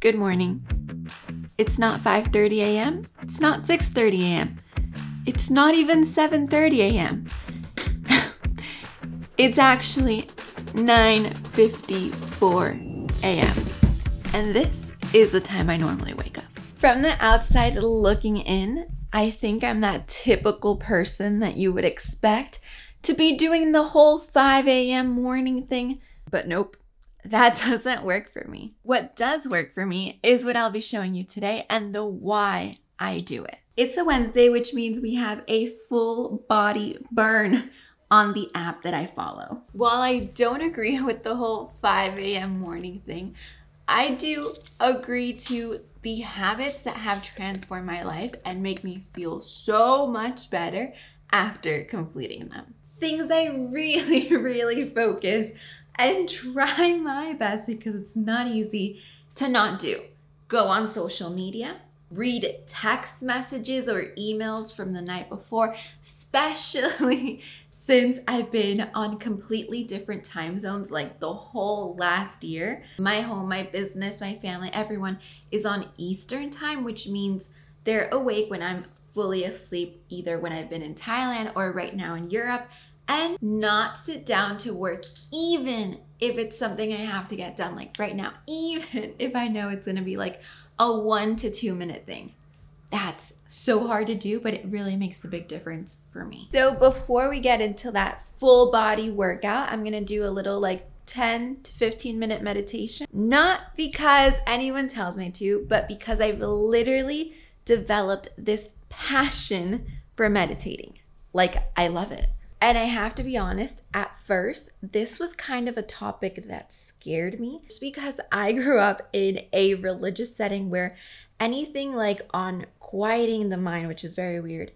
Good morning. It's not 5:30 a.m. It's not 6:30 a.m. It's not even 7:30 a.m. It's actually 9:54 a.m. And this is the time I normally wake up. From the outside looking in, I think I'm that typical person that you would expect to be doing the whole 5 a.m. morning thing, but nope. That doesn't work for me. What does work for me is what I'll be showing you today and the why I do it. It's a Wednesday, which means we have a full body burn on the app that I follow. While I don't agree with the whole 5 a.m. morning thing, I do agree to the habits that have transformed my life and make me feel so much better after completing them. Things I really focus and try my best, because it's not easy, to not do. Go on social media, read text messages or emails from the night before, especially since I've been on completely different time zones like the whole last year. My home, my business, my family, everyone is on Eastern time, which means they're awake when I'm fully asleep, either when I've been in Thailand or right now in Europe. And not sit down to work, even if it's something I have to get done, like right now, even if I know it's gonna be like a 1 to 2 minute thing. That's so hard to do, but it really makes a big difference for me. So before we get into that full body workout, I'm gonna do a little like 10 to 15 minute meditation. Not because anyone tells me to, but because I've literally developed this passion for meditating. Like, I love it. And I have to be honest, at first, this was kind of a topic that scared me, just because I grew up in a religious setting where anything like on quieting the mind, which is very weird,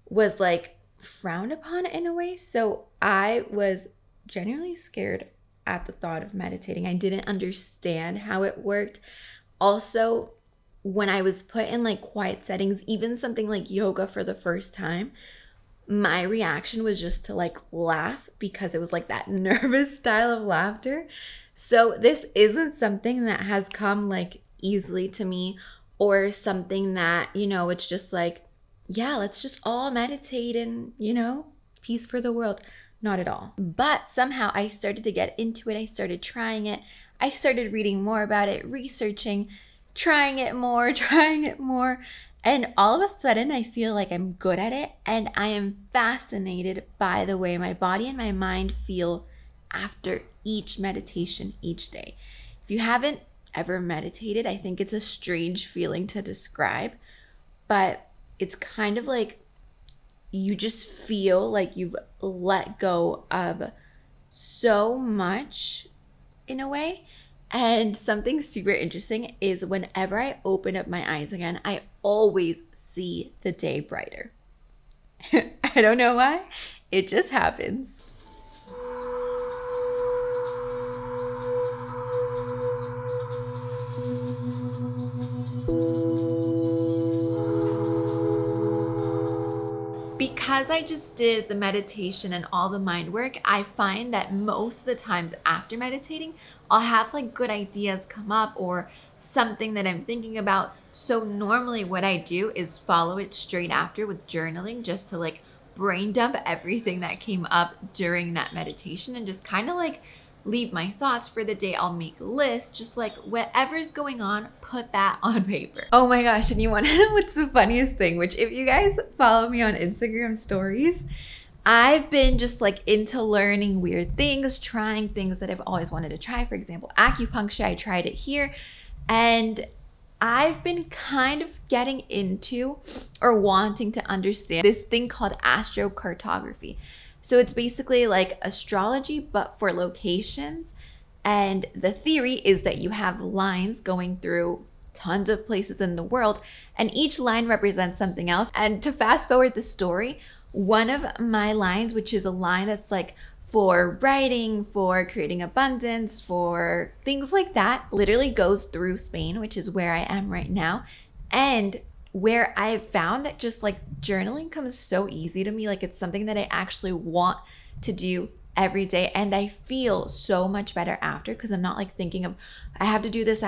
was like frowned upon in a way. So I was genuinely scared at the thought of meditating. I didn't understand how it worked. Also, when I was put in like quiet settings, even something like yoga for the first time, my reaction was just to like laugh, because it was like that nervous style of laughter. So this isn't something that has come like easily to me, or something that, you know, it's just like, yeah, let's just all meditate and, you know, peace for the world. Not at all. But somehow I started to get into it. I started trying it. I started reading more about it, researching, trying it more. And all of a sudden, I feel like I'm good at it, and I am fascinated by the way my body and my mind feel after each meditation each day. If you haven't ever meditated, I think it's a strange feeling to describe, but it's kind of like you just feel like you've let go of so much in a way. And something super interesting is whenever I open up my eyes again, I always see the day brighter. I don't know why, it just happens. Because I just did the meditation and all the mind work, I find that most of the times after meditating, I'll have like good ideas come up or something that I'm thinking about. So normally what I do is follow it straight after with journaling, just to like brain dump everything that came up during that meditation and just kind of like leave my thoughts for the day. I'll make a list, just like whatever's going on, put that on paper. Oh my gosh, and you want to know what's the funniest thing, which if you guys follow me on Instagram stories, I've been just like into learning weird things, trying things that I've always wanted to try. For example, acupuncture, I tried it here, and I've been kind of getting into or wanting to understand this thing called astrocartography. So it's basically like astrology, but for locations. And the theory is that you have lines going through tons of places in the world, and each line represents something else. And to fast forward the story, one of my lines, which is a line that's like for writing, for creating abundance, for things like that, literally goes through Spain, which is where I am right now. And where I've found that just like journaling comes so easy to me, like it's something that I actually want to do every day, and I feel so much better after because I'm not like thinking of I have to do this,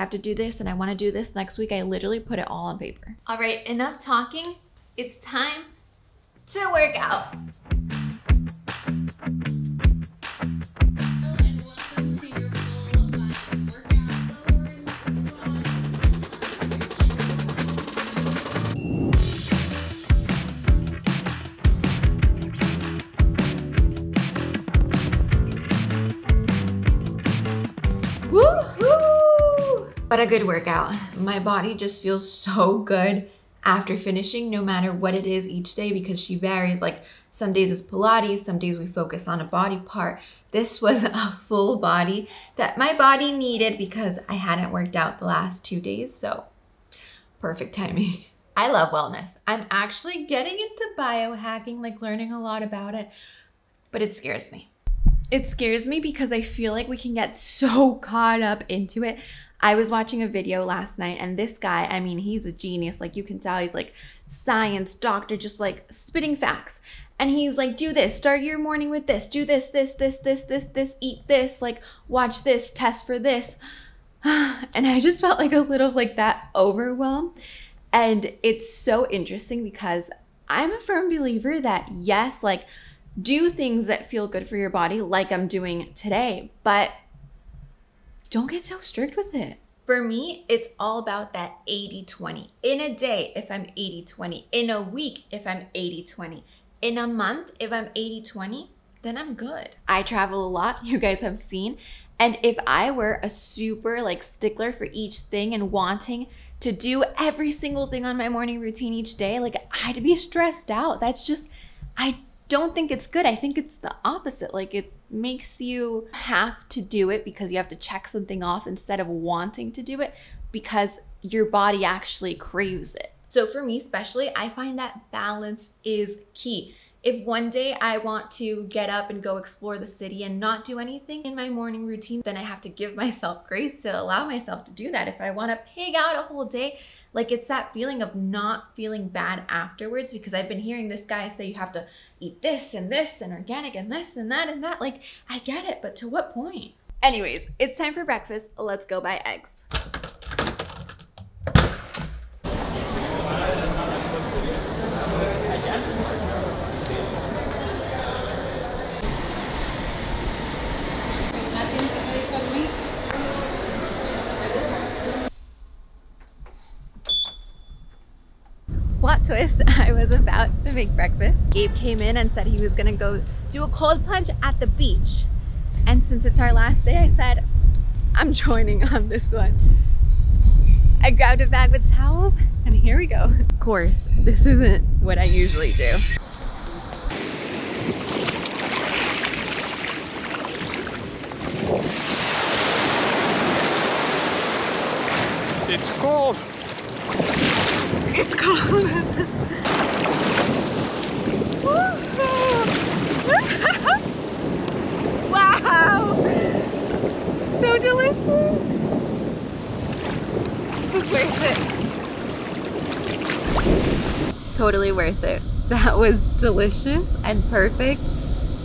and I want to do this next week. I literally put it all on paper. All right, enough talking. It's time to work out. Woohoo! What a good workout. My body just feels so good after finishing, no matter what it is each day, because she varies. Like some days it's Pilates, some days we focus on a body part. This was a full body that my body needed because I hadn't worked out the last 2 days, so perfect timing. I love wellness. I'm actually getting into biohacking, like learning a lot about it, but it scares me. It scares me because I feel like we can get so caught up into it. I was watching a video last night and this guy, I mean, he's a genius. Like you can tell he's like science doctor, just like spitting facts. And he's like, do this, start your morning with this, do this, eat this, like watch this, test for this. And I just felt like a little like that overwhelm. And it's so interesting because I'm a firm believer that yes, like do things that feel good for your body like I'm doing today, but don't get so strict with it. For me, it's all about that 80-20. In a day, if I'm 80-20. In a week, if I'm 80-20. In a month, if I'm 80-20, then I'm good. I travel a lot, you guys have seen. And if I were a super like stickler for each thing and wanting to do every single thing on my morning routine each day, like I'd be stressed out. That's just, I don't think it's good. I think it's the opposite. Like it makes you have to do it because you have to check something off instead of wanting to do it because your body actually craves it. So for me especially, I find that balance is key. If one day I want to get up and go explore the city and not do anything in my morning routine, then I have to give myself grace to allow myself to do that. If I want to pig out a whole day, like it's that feeling of not feeling bad afterwards, because I've been hearing this guy say you have to eat this and organic and this and that. Like I get it, but to what point? Anyways, it's time for breakfast. Let's go buy eggs. Plot twist, I was about to make breakfast. Gabe came in and said he was gonna go do a cold plunge at the beach. And since it's our last day, I said, I'm joining on this one. I grabbed a bag with towels and here we go. Of course, this isn't what I usually do. It's cold. It's cold. Wow! So delicious. This was worth it. Totally worth it. That was delicious and perfect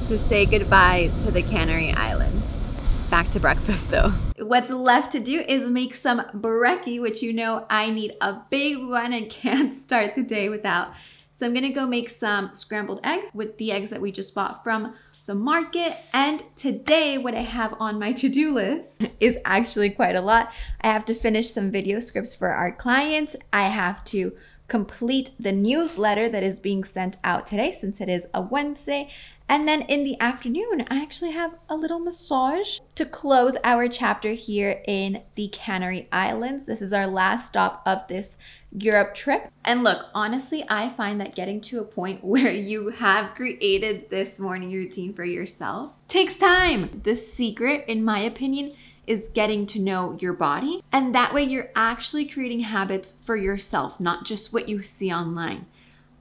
to say goodbye to the Canary Islands. Back to breakfast though. What's left to do is make some brekkie, which you know I need a big one and can't start the day without. So I'm gonna go make some scrambled eggs with the eggs that we just bought from the market. And today what I have on my to-do list is actually quite a lot. I have to finish some video scripts for our clients. I have to complete the newsletter that is being sent out today since it is a Wednesday. And then in the afternoon, I actually have a little massage to close our chapter here in the Canary Islands. This is our last stop of this Europe trip. And look, honestly, I find that getting to a point where you have created this morning routine for yourself takes time. The secret, in my opinion, is getting to know your body. And that way you're actually creating habits for yourself, not just what you see online.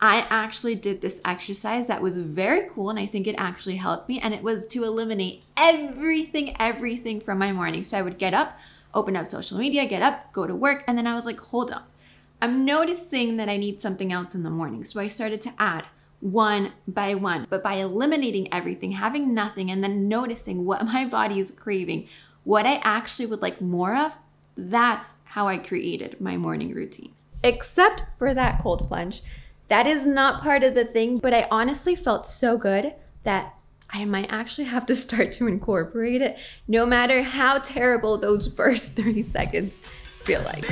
I actually did this exercise that was very cool and I think it actually helped me, and it was to eliminate everything from my morning. So I would get up, open up social media, get up, go to work, and then I was like, hold up. I'm noticing that I need something else in the morning. So I started to add one by one. But by eliminating everything, having nothing, and then noticing what my body is craving, what I actually would like more of, that's how I created my morning routine. Except for that cold plunge. That is not part of the thing, but I honestly felt so good that I might actually have to start to incorporate it, no matter how terrible those first 30 seconds feel like.